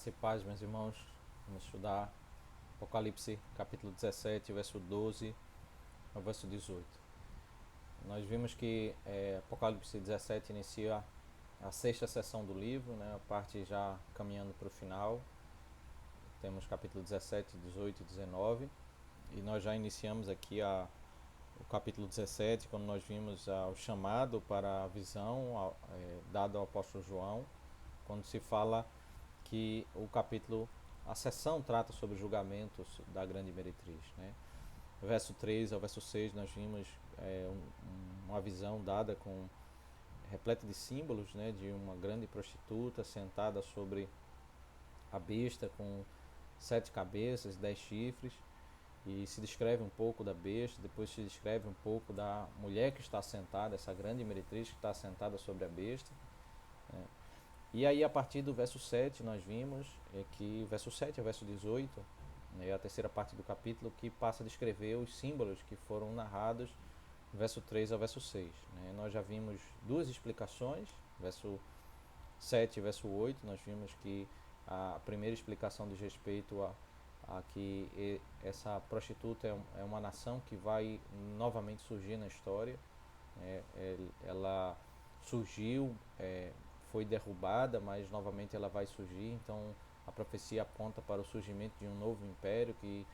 Graça e paz, meus irmãos. Vamos estudar Apocalipse capítulo 17, verso 12 ao verso 18. Nós vimos que Apocalipse 17 inicia a sexta sessão do livro, né, a parte já caminhando para o final. Temos capítulo 17, 18 e 19. E nós já iniciamos aqui o capítulo 17, quando nós vimos o chamado para a visão dado ao apóstolo João, quando se fala que a sessão trata sobre julgamentos da grande meretriz, né? Verso 3 ao verso 6 nós vimos uma visão dada repleta de símbolos, né, de uma grande prostituta sentada sobre a besta com 7 cabeças, 10 chifres, e se descreve um pouco da besta, depois se descreve um pouco da mulher que está sentada, essa grande meretriz que está sentada sobre a besta, né? E aí a partir do verso 7 nós vimos que verso 7 ao verso 18, né, a terceira parte do capítulo, que passa a descrever os símbolos que foram narrados verso 3 ao verso 6, né? Nós já vimos duas explicações, verso 7 e verso 8, nós vimos que a primeira explicação diz respeito a que essa prostituta é uma nação que vai novamente surgir na história. Ela surgiu, foi derrubada, mas novamente ela vai surgir. Então a profecia aponta para o surgimento de um novo império que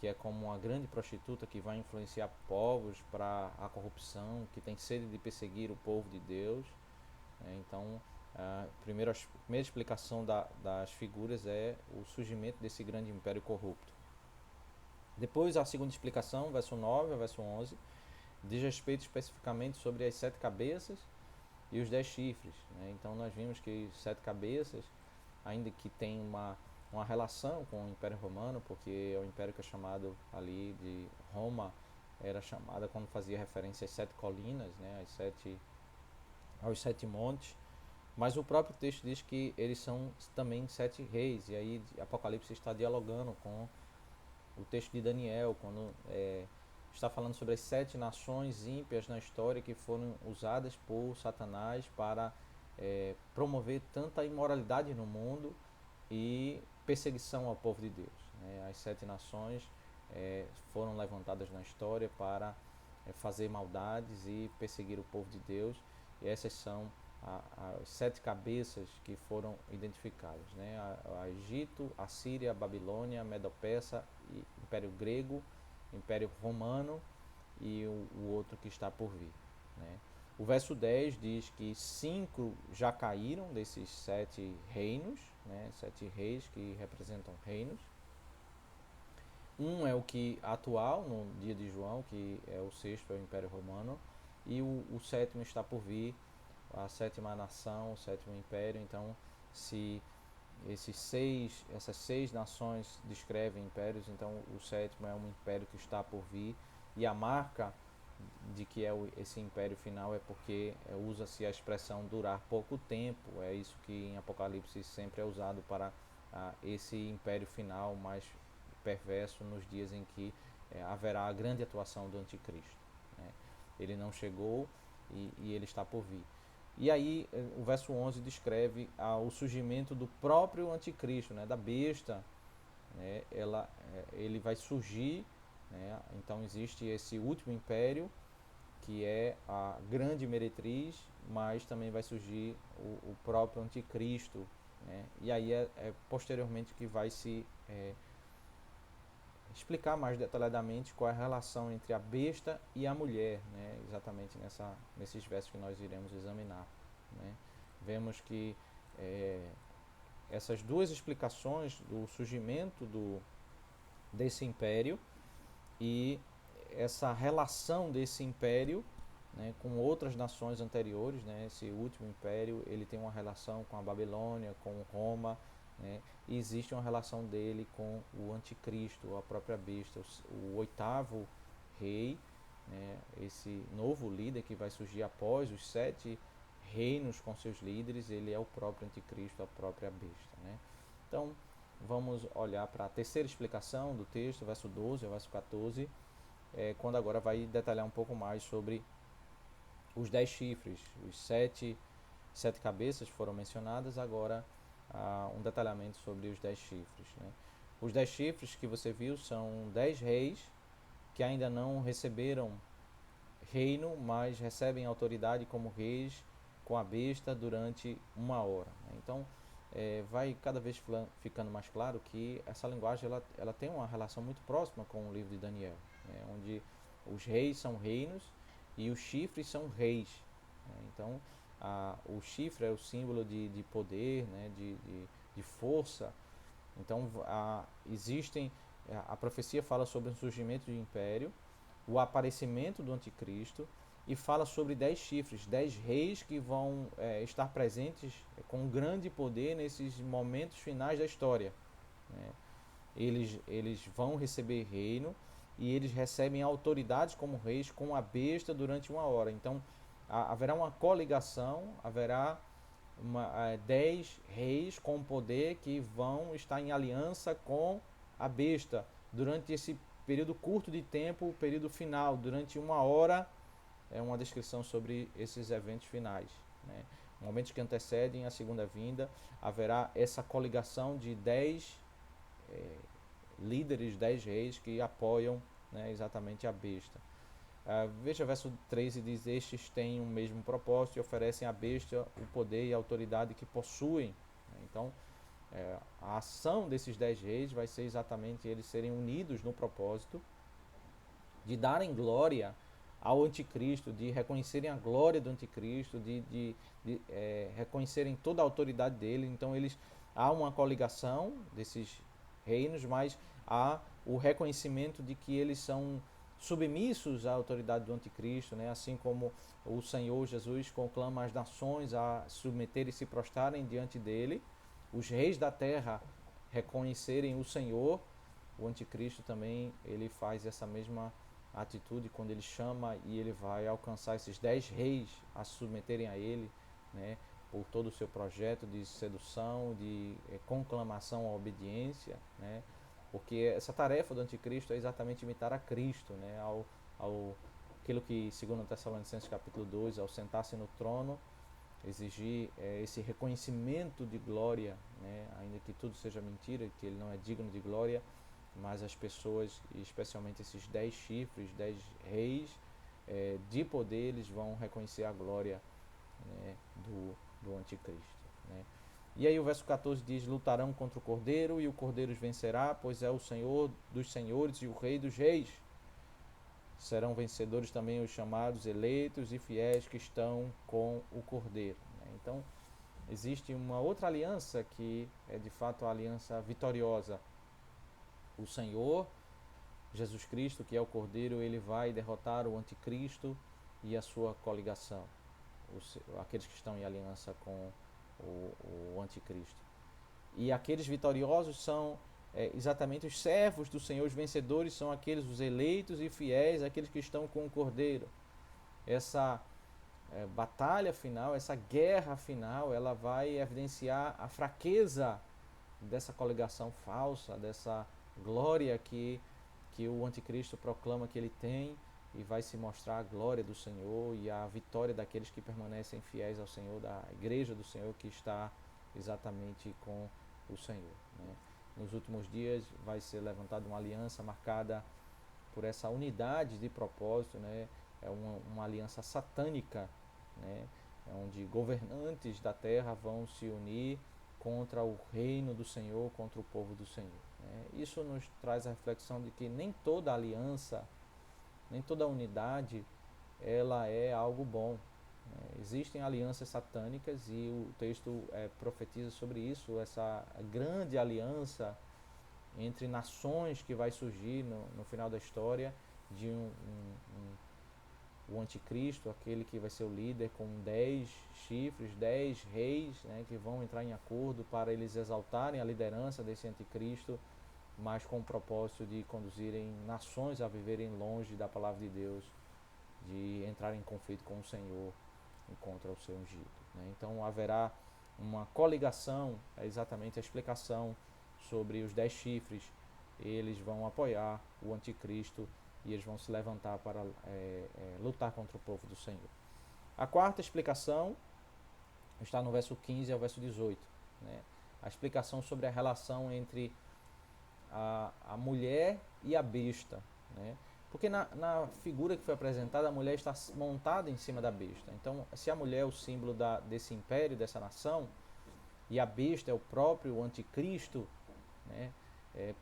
é como uma grande prostituta que vai influenciar povos para a corrupção, que tem sede de perseguir o povo de Deus. Então a primeira explicação das figuras é o surgimento desse grande império corrupto. Depois a segunda explicação, verso 9 ao verso 11, diz respeito especificamente sobre as 7 cabeças e os 10 chifres, né? Então nós vimos que 7 cabeças, ainda que tem uma relação com o Império Romano, porque é o império que é chamado ali de Roma, era chamada quando fazia referência às 7 colinas, né? Aos 7 montes, mas o próprio texto diz que eles são também 7 reis, e aí Apocalipse está dialogando com o texto de Daniel, quando está falando sobre as 7 nações ímpias na história que foram usadas por Satanás para promover tanta imoralidade no mundo e perseguição ao povo de Deus, né? As 7 nações foram levantadas na história para fazer maldades e perseguir o povo de Deus, e essas são as 7 cabeças que foram identificadas, né? A Egito, a Síria, a Babilônia, a Medo-Persa, Império Grego, Império Romano e o outro que está por vir, né? O verso 10 diz que 5 já caíram desses 7 reinos, né? 7 reis que representam reinos. Um é o que atual, no dia de João, que é o sexto, é o Império Romano, e o sétimo está por vir, a sétima nação, o sétimo império. Então, se essas 6 nações descrevem impérios, então o sétimo é um império que está por vir, e a marca de que esse império final é porque usa-se a expressão durar pouco tempo. É isso que em Apocalipse sempre é usado para esse império final mais perverso, nos dias em que haverá a grande atuação do anticristo, né? Ele não chegou e ele está por vir. E aí o verso 11 descreve o surgimento do próprio anticristo, né, da besta, né? Ele vai surgir, né? Então existe esse último império, que é a grande meretriz, mas também vai surgir o próprio anticristo, né? E aí posteriormente que vai se explicar mais detalhadamente qual é a relação entre a besta e a mulher, né? Exatamente nesses versos que nós iremos examinar, né? Vemos que essas duas explicações do surgimento desse império e essa relação desse império, né, com outras nações anteriores, né? Esse último império ele tem uma relação com a Babilônia, com Roma, né? E existe uma relação dele com o anticristo, a própria besta, o oitavo rei, né? Esse novo líder que vai surgir após os 7 reinos com seus líderes, ele é o próprio anticristo, a própria besta, né? Então vamos olhar para a terceira explicação do texto, verso 12 ao verso 14, quando agora vai detalhar um pouco mais sobre os 10 chifres. Os 7 cabeças foram mencionadas, agora um detalhamento sobre os 10 chifres. Né? Os 10 chifres que você viu são 10 reis que ainda não receberam reino, mas recebem autoridade como reis com a besta durante 1 hora. Né? Então, vai cada vez ficando mais claro que essa linguagem ela tem uma relação muito próxima com o livro de Daniel, né? Onde os reis são reinos e os chifres são reis. Né? Então, o chifre é o símbolo de poder, né? de força. Então, a profecia fala sobre o surgimento de império, o aparecimento do anticristo, e fala sobre 10 chifres, 10 reis que vão estar presentes com grande poder nesses momentos finais da história. Né? Eles vão receber reino e eles recebem autoridades como reis com a besta durante 1 hora. Então haverá uma coligação, haverá 10 reis com poder que vão estar em aliança com a besta durante esse período curto de tempo, o período final, durante 1 hora. É uma descrição sobre esses eventos finais. Né? Momentos que antecedem a segunda vinda, haverá essa coligação de 10 líderes, 10 reis que apoiam, né, exatamente a besta. Veja o verso 13, diz: estes têm o mesmo propósito e oferecem à besta o poder e a autoridade que possuem. Então, a ação desses 10 reis vai ser exatamente eles serem unidos no propósito de darem glória ao anticristo, de reconhecerem a glória do anticristo, de reconhecerem toda a autoridade dele. Então há uma coligação desses reinos, mas há o reconhecimento de que eles são submissos à autoridade do anticristo, né? Assim como o Senhor Jesus conclama as nações a submeterem e se prostrarem diante dele, os reis da terra reconhecerem o Senhor. O anticristo também ele faz essa mesma atitude quando ele chama e ele vai alcançar esses 10 reis a se submeterem a ele, né, por todo o seu projeto de sedução, de conclamação à obediência, né, porque essa tarefa do anticristo é exatamente imitar a Cristo, né, aquilo que, segundo Tessalonicenses capítulo 2, ao sentar-se no trono, exigir esse reconhecimento de glória, né, ainda que tudo seja mentira, que ele não é digno de glória, mas as pessoas, especialmente esses 10 chifres, 10 reis de poder, eles vão reconhecer a glória, né, do anticristo. Né? E aí o verso 14 diz: lutarão contra o Cordeiro e o Cordeiro os vencerá, pois é o Senhor dos senhores e o Rei dos reis. Serão vencedores também os chamados, eleitos e fiéis que estão com o Cordeiro. Né? Então existe uma outra aliança que é de fato a aliança vitoriosa. O Senhor Jesus Cristo, que é o Cordeiro, ele vai derrotar o anticristo e a sua coligação, aqueles que estão em aliança com o anticristo. E aqueles vitoriosos são exatamente os servos do Senhor, os vencedores são aqueles, os eleitos e fiéis, aqueles que estão com o Cordeiro. Essa batalha final, essa guerra final, ela vai evidenciar a fraqueza dessa coligação falsa, dessa glória que o anticristo proclama que ele tem, e vai se mostrar a glória do Senhor e a vitória daqueles que permanecem fiéis ao Senhor, da igreja do Senhor que está exatamente com o Senhor. Né? Nos últimos dias vai ser levantada uma aliança marcada por essa unidade de propósito, né? É uma aliança satânica, né? Onde governantes da terra vão se unir contra o reino do Senhor, contra o povo do Senhor. Isso nos traz a reflexão de que nem toda aliança, nem toda unidade, ela é algo bom. Existem alianças satânicas e o texto profetiza sobre isso, essa grande aliança entre nações que vai surgir no final da história, de o anticristo, aquele que vai ser o líder com 10 chifres, 10 reis, né, que vão entrar em acordo para eles exaltarem a liderança desse anticristo, mas com o propósito de conduzirem nações a viverem longe da palavra de Deus, de entrar em conflito com o Senhor e contra o seu ungido. Né? Então haverá uma coligação, é exatamente a explicação sobre os 10 chifres. Eles vão apoiar o anticristo e eles vão se levantar para lutar contra o povo do Senhor. A quarta explicação está no verso 15 ao verso 18. Né? a explicação sobre a relação entre a mulher e a besta, né? Porque na figura que foi apresentada, a mulher está montada em cima da besta. Então, se a mulher é o símbolo desse império, dessa nação, e a besta é o próprio anticristo, né?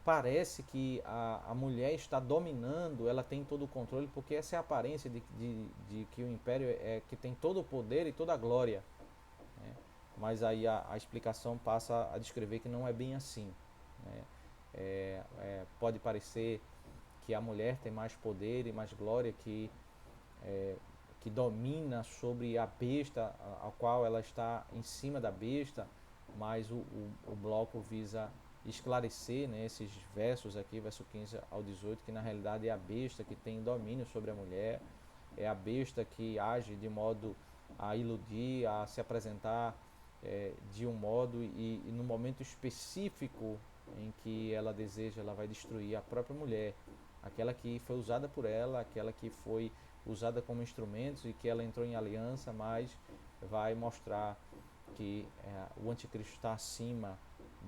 Parece que a mulher está dominando, ela tem todo o controle, porque essa é a aparência de que o império que tem todo o poder e toda a glória, né? Mas aí a explicação passa a descrever que não é bem assim, né? Pode parecer que a mulher tem mais poder e mais glória, que domina sobre a besta, a qual ela está em cima da besta, mas o bloco visa esclarecer, né, esses versos aqui, verso 15 ao 18, que na realidade é a besta que tem domínio sobre a mulher, é a besta que age de modo a iludir, a se apresentar de um modo e no momento específico em que ela deseja, ela vai destruir a própria mulher, aquela que foi usada por ela, aquela que foi usada como instrumentos e que ela entrou em aliança, mas vai mostrar que o anticristo está acima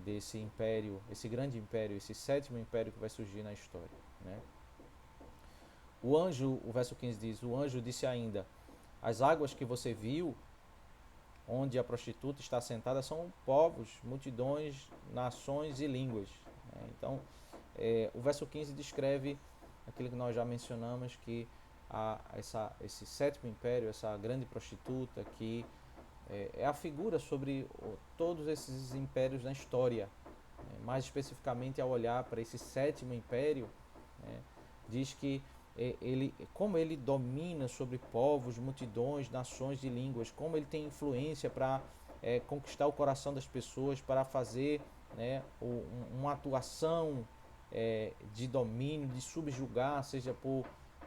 desse império, esse grande império, esse sétimo império que vai surgir na história, né? O anjo, o verso 15 diz, o anjo disse ainda, as águas que você viu, onde a prostituta está sentada, são povos, multidões, nações e línguas, né? Então, o verso 15 descreve aquilo que nós já mencionamos, que esse sétimo império, essa grande prostituta, que é a figura sobre todos esses impérios na história, né? Mais especificamente, ao olhar para esse sétimo império, né, diz que como ele domina sobre povos, multidões, nações e línguas, como ele tem influência para conquistar o coração das pessoas, para fazer, né, uma atuação de domínio, de subjugar, seja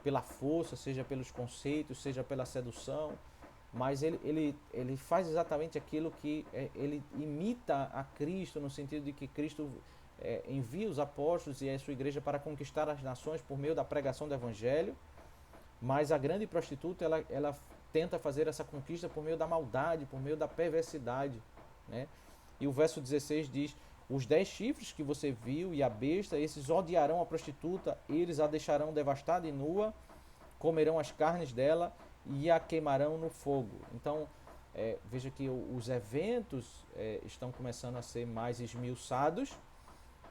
pela força, seja pelos conceitos, seja pela sedução, mas ele faz exatamente aquilo que ele imita a Cristo, no sentido de que Cristo envia os apóstolos e a sua igreja para conquistar as nações por meio da pregação do evangelho, mas a grande prostituta ela tenta fazer essa conquista por meio da maldade, por meio da perversidade, né? E o verso 16 diz, os 10 chifres que você viu e a besta, esses odiarão a prostituta, eles a deixarão devastada e nua, comerão as carnes dela e a queimarão no fogo. Então, veja que os eventos estão começando a ser mais esmiuçados,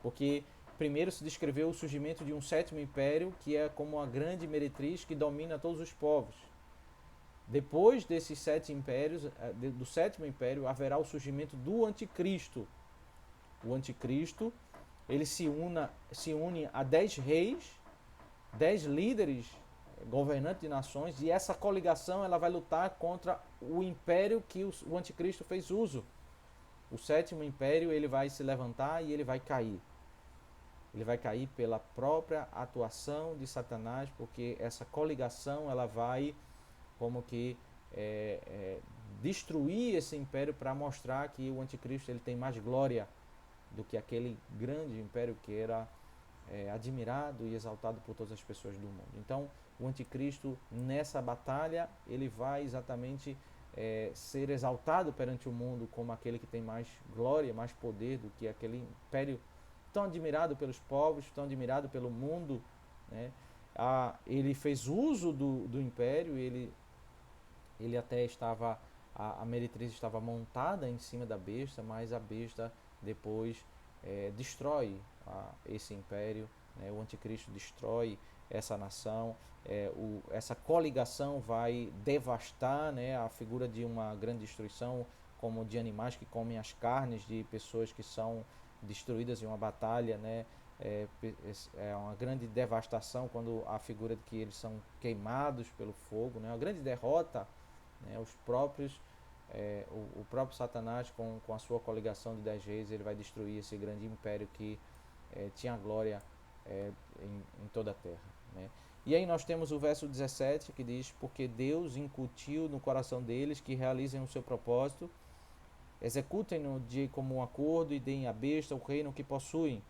porque primeiro se descreveu o surgimento de um sétimo império, que é como uma grande meretriz que domina todos os povos. Depois desses 7 impérios, do sétimo império, haverá o surgimento do anticristo. O anticristo, ele se une a 10 reis, 10 líderes, governantes de nações, e essa coligação ela vai lutar contra o império que o anticristo fez uso. O sétimo império ele vai se levantar e ele vai cair. Ele vai cair pela própria atuação de Satanás, porque essa coligação ela vai como que destruir esse império para mostrar que o anticristo ele tem mais glória do que aquele grande império que era admirado e exaltado por todas as pessoas do mundo. Então, o anticristo nessa batalha ele vai exatamente ser exaltado perante o mundo como aquele que tem mais glória, mais poder do que aquele império tão admirado pelos povos, tão admirado pelo mundo, né? Ele fez uso do império, ele até estava, a meretriz estava montada em cima da besta, mas a besta depois destrói esse império, né? O anticristo destrói essa nação, essa coligação vai devastar, né, a figura de uma grande destruição, como de animais que comem as carnes de pessoas que são destruídas em uma batalha, né? É uma grande devastação quando a figura de que eles são queimados pelo fogo, né? Uma grande derrota, né? Os próprios o próprio Satanás com a sua coligação de 10 reis ele vai destruir esse grande império que tinha glória em toda a terra, né? E aí nós temos o verso 17 que diz, porque Deus incutiu no coração deles que realizem o seu propósito, executem-no de comum acordo e deem à besta o reino que possuem,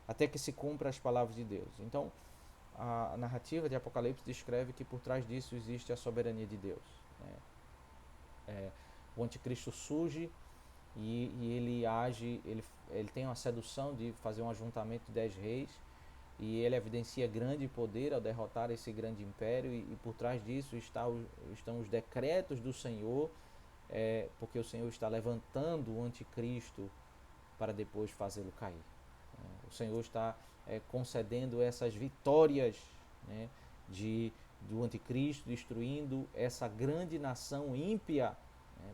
até que se cumpra as palavras de Deus. Então, a narrativa de Apocalipse descreve que por trás disso existe a soberania de Deus, né? O anticristo surge e ele age, ele tem uma sedução de fazer um ajuntamento de 10 reis, e ele evidencia grande poder ao derrotar esse grande império, e por trás disso estão os decretos do Senhor, porque o Senhor está levantando o anticristo para depois fazê-lo cair. O Senhor está concedendo essas vitórias, né, do anticristo, destruindo essa grande nação ímpia,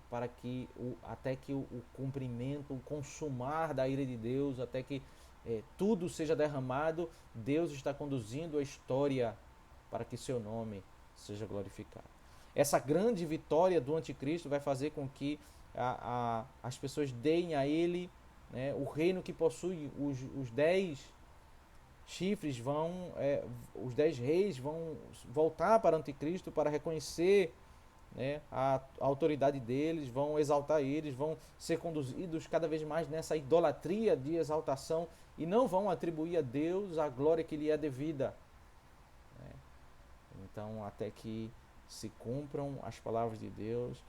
para que até que o cumprimento, o consumar da ira de Deus, até que tudo seja derramado, Deus está conduzindo a história para que seu nome seja glorificado. Essa grande vitória do anticristo vai fazer com que as pessoas deem a ele, né, o reino que possui os 10 chifres, os 10 reis vão voltar para o anticristo para reconhecer, né, a autoridade deles, vão exaltar eles, vão ser conduzidos cada vez mais nessa idolatria de exaltação e não vão atribuir a Deus a glória que lhe é devida. Então, até que se cumpram as palavras de Deus,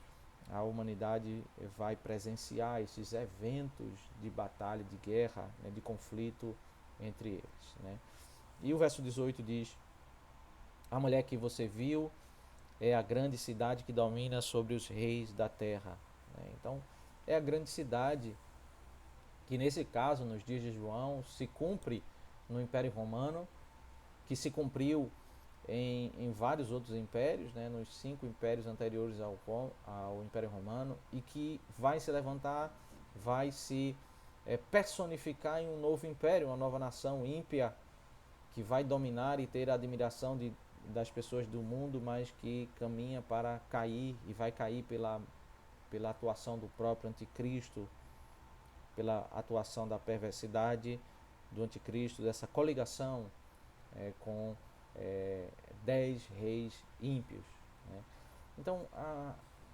a humanidade vai presenciar esses eventos de batalha, de guerra, né, de conflito entre eles. Né? E o verso 18 diz: a mulher que você viu é a grande cidade que domina sobre os reis da terra. Né? Então, é a grande cidade que, nesse caso, nos dias de João, se cumpre no Império Romano, que se cumpriu em vários outros impérios, né, nos 5 impérios anteriores ao Império Romano, e que vai se levantar, vai se personificar em um novo império, uma nova nação ímpia, que vai dominar e ter a admiração das pessoas do mundo, mas que caminha para cair, e vai cair pela atuação do próprio anticristo, pela atuação da perversidade do anticristo, dessa coligação com 10 reis ímpios. Né? Então,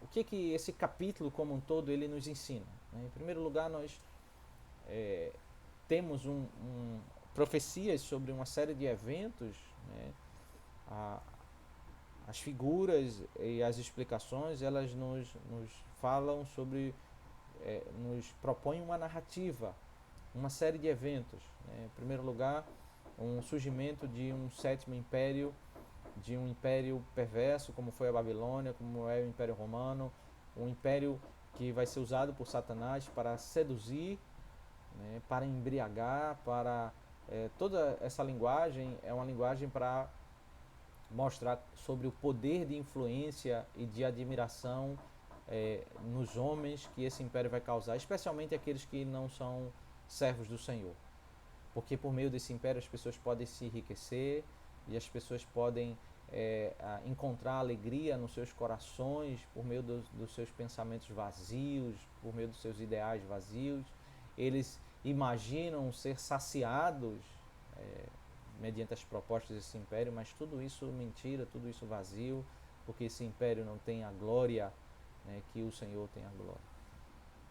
o que esse capítulo como um todo ele nos ensina? Né? Em primeiro lugar, nós temos profecias sobre uma série de eventos, né? As figuras e as explicações, elas nos falam sobre, nos propõem uma narrativa, uma série de eventos. Né? Em primeiro lugar, um surgimento de um sétimo império, de um império perverso, como foi a Babilônia, como é o Império Romano, um império que vai ser usado por Satanás para seduzir, né, para embriagar, para toda essa linguagem é uma linguagem para mostrar sobre o poder de influência e de admiração nos homens que esse império vai causar, especialmente aqueles que não são servos do Senhor. Porque por meio desse império as pessoas podem se enriquecer e as pessoas podem encontrar alegria nos seus corações por meio dos seus pensamentos vazios, por meio dos seus ideais vazios. Eles imaginam ser saciados mediante as propostas desse império, mas tudo isso mentira, tudo isso vazio, porque esse império não tem a glória, né, que o Senhor tem a glória.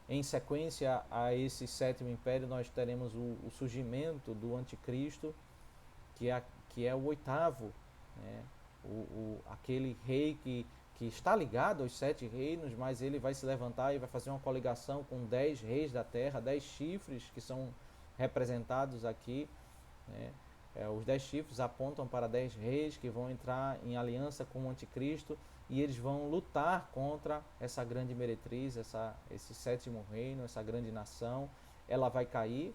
Em sequência a esse sétimo império, nós teremos o surgimento do anticristo, que é o oitavo, né? Aquele rei que está ligado aos 7 reinos, mas ele vai se levantar e vai fazer uma coligação com 10 reis da terra, 10 chifres que são representados aqui. Né? Os 10 chifres apontam para 10 reis que vão entrar em aliança com o anticristo, e eles vão lutar contra essa grande meretriz, esse sétimo reino, essa grande nação. Ela vai cair.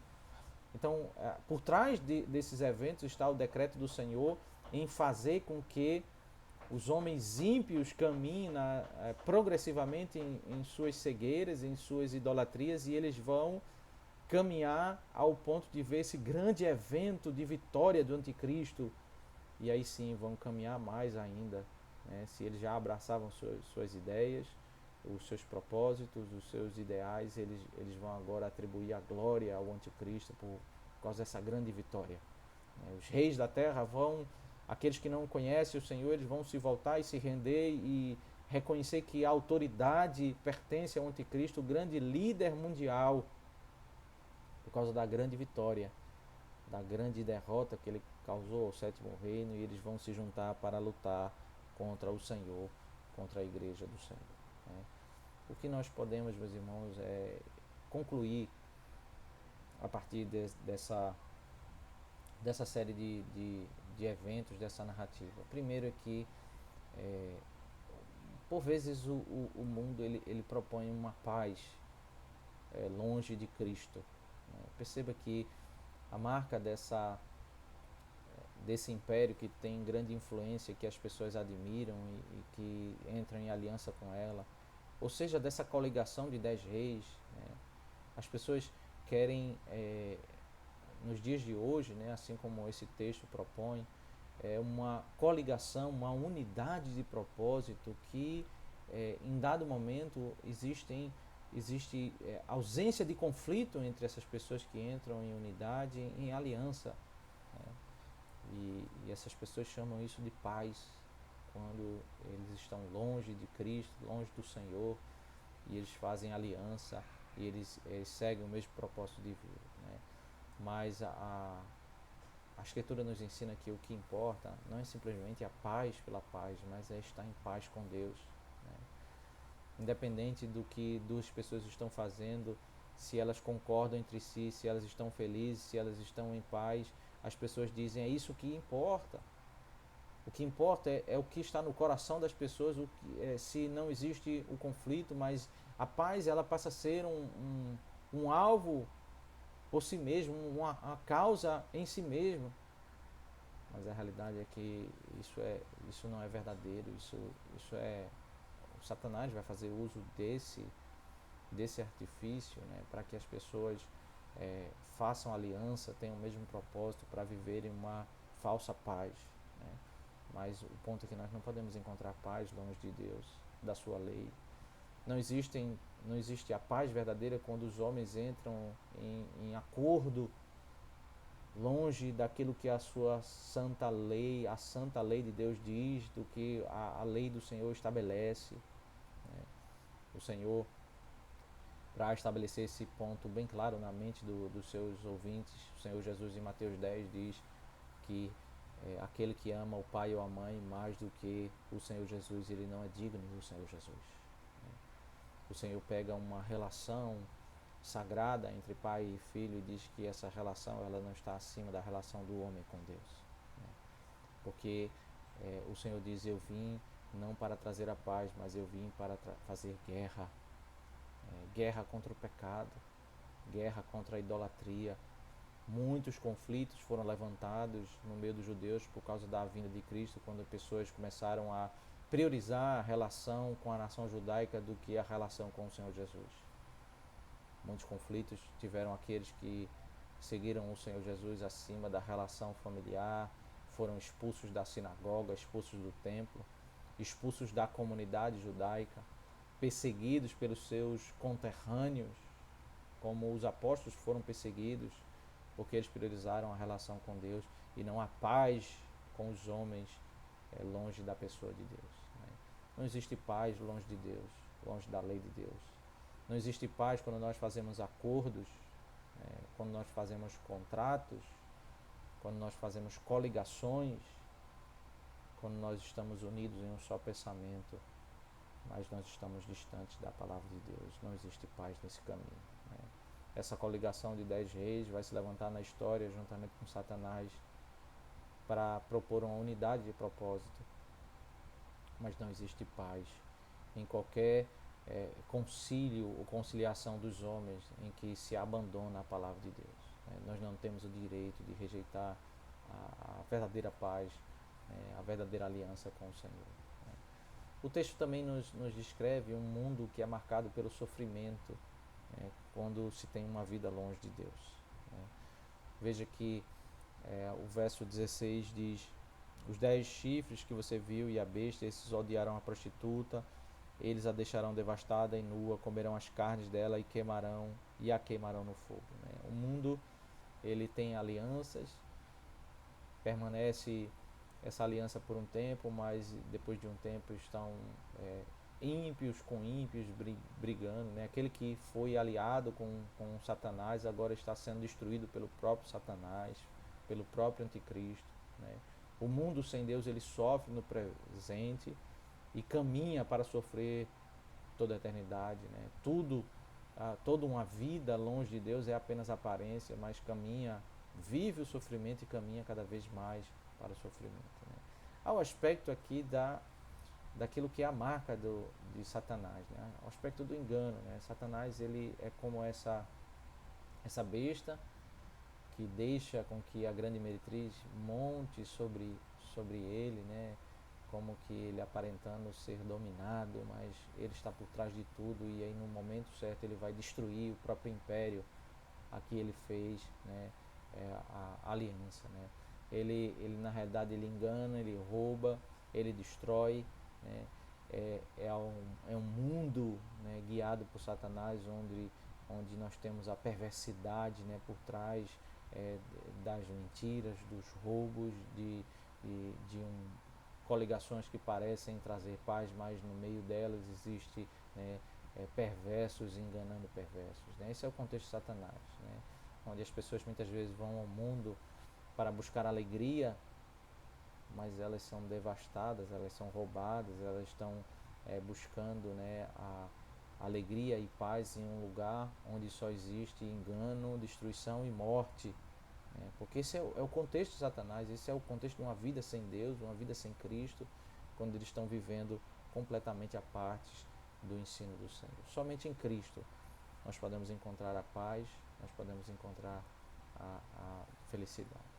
Então, por trás desses eventos está o decreto do Senhor em fazer com que os homens ímpios caminhem progressivamente em suas cegueiras, em suas idolatrias, e eles vão caminhar ao ponto de ver esse grande evento de vitória do anticristo, e aí sim vão caminhar mais ainda, né? Se eles já abraçavam suas ideias, os seus propósitos, os seus ideais, eles vão agora atribuir a glória ao anticristo por causa dessa grande vitória. Os reis da terra aqueles que não conhecem o Senhor, eles vão se voltar e se render e reconhecer que a autoridade pertence ao anticristo, o grande líder mundial, por causa da grande vitória, da grande derrota que ele causou ao sétimo reino, e eles vão se juntar para lutar contra o Senhor, contra a igreja do Senhor. O que nós podemos, meus irmãos, concluir a partir dessa série de eventos, dessa narrativa. Primeiro é que, por vezes, o mundo ele propõe uma paz longe de Cristo. Né? Perceba que a marca desse império que tem grande influência, que as pessoas admiram e que entram em aliança com ela, ou seja, dessa coligação de 10 reis, né? As pessoas querem, nos dias de hoje, né, assim como esse texto propõe, uma coligação, uma unidade de propósito que, em dado momento, existe ausência de conflito entre essas pessoas que entram em unidade, em aliança. Né? E essas pessoas chamam isso de paz, quando eles estão longe de Cristo, longe do Senhor, e eles fazem aliança, e eles seguem o mesmo propósito de vida. Né? Mas a Escritura nos ensina que o que importa não é simplesmente a paz pela paz, mas é estar em paz com Deus. Né? Independente do que duas pessoas estão fazendo, se elas concordam entre si, se elas estão felizes, se elas estão em paz, as pessoas dizem, é isso que importa. O que importa é o que está no coração das pessoas, se não existe o conflito, mas a paz ela passa a ser um alvo por si mesmo, uma causa em si mesmo. Mas a realidade é que isso não é verdadeiro, o Satanás vai fazer uso desse artifício, né, para que as pessoas façam aliança, tenham o mesmo propósito para viverem uma falsa paz. Né? Mas o ponto é que nós não podemos encontrar paz longe de Deus, da sua lei. Não existe a paz verdadeira quando os homens entram em acordo longe daquilo que a sua santa lei, a santa lei de Deus diz, do que a lei do Senhor estabelece. Né? O Senhor, para estabelecer esse ponto bem claro na mente dos seus ouvintes, o Senhor Jesus em Mateus 10 diz que aquele que ama o pai ou a mãe mais do que o Senhor Jesus, ele não é digno do Senhor Jesus. Né? O Senhor pega uma relação sagrada entre pai e filho e diz que essa relação ela não está acima da relação do homem com Deus. Né? Porque o Senhor diz, eu vim não para trazer a paz, mas eu vim para fazer guerra. Guerra contra o pecado, guerra contra a idolatria. Muitos conflitos foram levantados no meio dos judeus por causa da vinda de Cristo, quando pessoas começaram a priorizar a relação com a nação judaica do que a relação com o Senhor Jesus. Muitos conflitos tiveram aqueles que seguiram o Senhor Jesus acima da relação familiar, foram expulsos da sinagoga, expulsos do templo, expulsos da comunidade judaica, perseguidos pelos seus conterrâneos, como os apóstolos foram perseguidos, porque eles priorizaram a relação com Deus e não a paz com os homens longe da pessoa de Deus. Né? Não existe paz longe de Deus, longe da lei de Deus. Não existe paz quando nós fazemos acordos, quando nós fazemos contratos, quando nós fazemos coligações, quando nós estamos unidos em um só pensamento, mas nós estamos distantes da palavra de Deus. Não existe paz nesse caminho. Né? Essa coligação de 10 reis vai se levantar na história juntamente com Satanás para propor uma unidade de propósito, mas não existe paz em qualquer concílio ou conciliação dos homens em que se abandona a palavra de Deus. Nós não temos o direito de rejeitar a verdadeira paz, a verdadeira aliança com o Senhor. O texto também nos descreve um mundo que é marcado pelo sofrimento, quando se tem uma vida longe de Deus. Veja que o verso 16 diz: os 10 chifres que você viu e a besta, esses odiarão a prostituta, eles a deixarão devastada e nua, comerão as carnes dela e a queimarão no fogo. O mundo ele tem alianças, permanece essa aliança por um tempo, mas depois de um tempo estão ímpios com ímpios brigando. Aquele que foi aliado com Satanás agora está sendo destruído pelo próprio Satanás, pelo próprio anticristo. O mundo sem Deus ele sofre no presente e caminha para sofrer toda a eternidade. Tudo toda uma vida longe de Deus é apenas aparência, mas vive o sofrimento e caminha cada vez mais para o sofrimento. Né? Há o aspecto aqui daquilo que é a marca de Satanás, né? O aspecto do engano. Né? Satanás ele é como essa besta que deixa com que a grande meretriz monte sobre ele, né? Como que ele aparentando ser dominado, mas ele está por trás de tudo, e aí no momento certo ele vai destruir o próprio império a que ele fez, né? A aliança. Né? Ele na realidade ele engana, ele rouba, ele destrói. Né? É um mundo, né, guiado por Satanás, onde nós temos a perversidade, né, por trás das mentiras, dos roubos, de coligações que parecem trazer paz, mas no meio delas existe, né, perversos enganando perversos. Né? Esse é o contexto de Satanás, né? Onde as pessoas muitas vezes vão ao mundo para buscar alegria, mas elas são devastadas, elas são roubadas, elas estão buscando, né, a alegria e paz em um lugar onde só existe engano, destruição e morte. Né? Porque esse é o contexto de Satanás, esse é o contexto de uma vida sem Deus, uma vida sem Cristo, quando eles estão vivendo completamente à parte do ensino do Senhor. Somente em Cristo nós podemos encontrar a paz, nós podemos encontrar a felicidade.